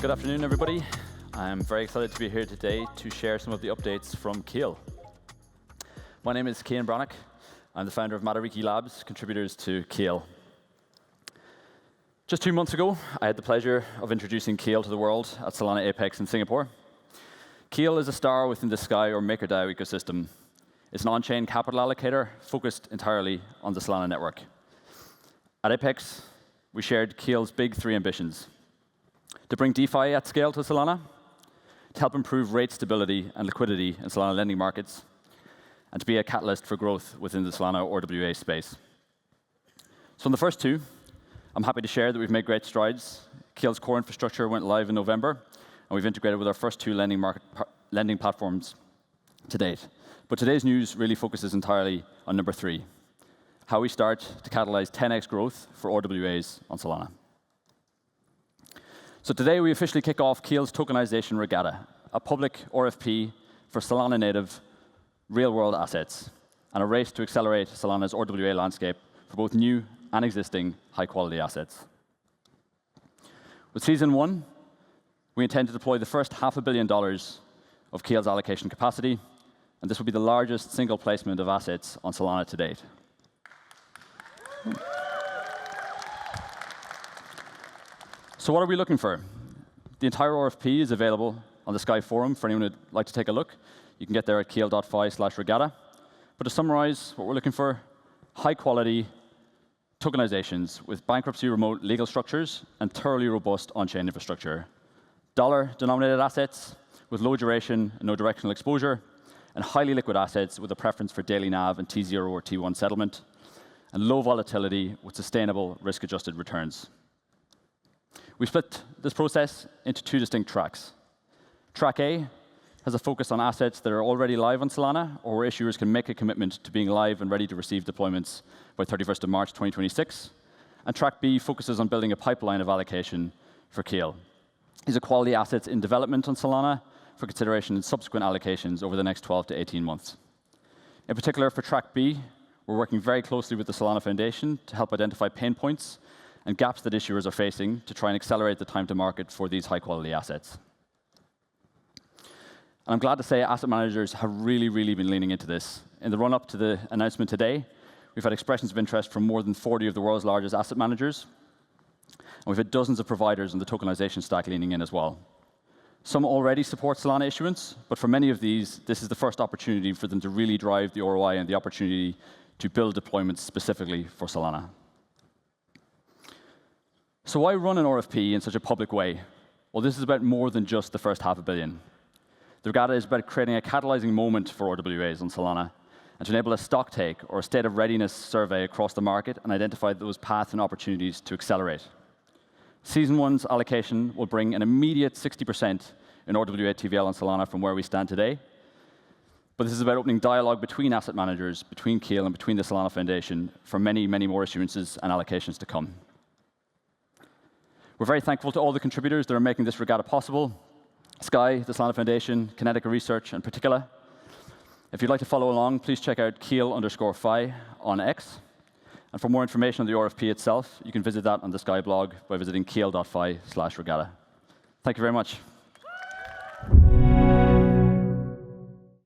Good afternoon, everybody. I'm very excited to be here today to share some of the updates from Keel. My name is Cian. I'm the founder of Matariki Labs, contributors to Keel. Just 2 months ago, I had the pleasure of introducing Keel to the world at Solana Apex in Singapore. Keel is a star within the Sky or MakerDAO ecosystem. It's an on-chain capital allocator focused entirely on the Solana network. At Apex, we shared Keel's big 3 ambitions: to bring DeFi at scale to Solana, to help improve rate stability and liquidity in Solana lending markets, and to be a catalyst for growth within the Solana RWA space. So in the first 2, I'm happy to share that we've made great strides. Keel's core infrastructure went live in November, and we've integrated with our first 2 lending platforms to date. But today's news really focuses entirely on number 3, how we start to catalyze 10x growth for RWAs on Solana. So today we officially kick off Keel's tokenization regatta, a public RFP for Solana native real-world assets, and a race to accelerate Solana's RWA landscape for both new and existing high-quality assets. With Season 1, we intend to deploy the first $500 million of Keel's allocation capacity, and this will be the largest single placement of assets on Solana to date. So what are we looking for? The entire RFP is available on the Sky forum for anyone who'd like to take a look. You can get there at keel.fi/regatta. But to summarize what we're looking for, high-quality tokenizations with bankruptcy-remote legal structures and thoroughly robust on-chain infrastructure. Dollar-denominated assets with low duration and no directional exposure, and highly liquid assets with a preference for daily NAV and T0 or T1 settlement, and low volatility with sustainable risk-adjusted returns. We split this process into 2 distinct tracks. Track A has a focus on assets that are already live on Solana, or where issuers can make a commitment to being live and ready to receive deployments by 31st of March 2026. And Track B focuses on building a pipeline of allocation for Keel. These are quality assets in development on Solana for consideration in subsequent allocations over the next 12 to 18 months. In particular, for Track B, we're working very closely with the Solana Foundation to help identify pain points and gaps that issuers are facing to try and accelerate the time to market for these high-quality assets. And I'm glad to say asset managers have really been leaning into this. In the run-up to the announcement today, we've had expressions of interest from more than 40 of the world's largest asset managers, and we've had dozens of providers in the tokenization stack leaning in as well. Some already support Solana issuance, but for many of these, this is the first opportunity for them to really drive the ROI and the opportunity to build deployments specifically for Solana. So why run an RFP in such a public way? Well, this is about more than just the first $500 million. The regatta is about creating a catalyzing moment for RWAs on Solana and to enable a stock take or a state of readiness survey across the market and identify those paths and opportunities to accelerate. Season 1's allocation will bring an immediate 60% in RWA TVL on Solana from where we stand today. But this is about opening dialogue between asset managers, between Keel and between the Solana Foundation for many more issuances and allocations to come. We're very thankful to all the contributors that are making this regatta possible: Sky, the Solana Foundation, Kinetica Research in particular. If you'd like to follow along, please check out Keel_Fi on X. And for more information on the RFP itself, you can visit that on the Sky blog by visiting keel.fi/regatta. Thank you very much.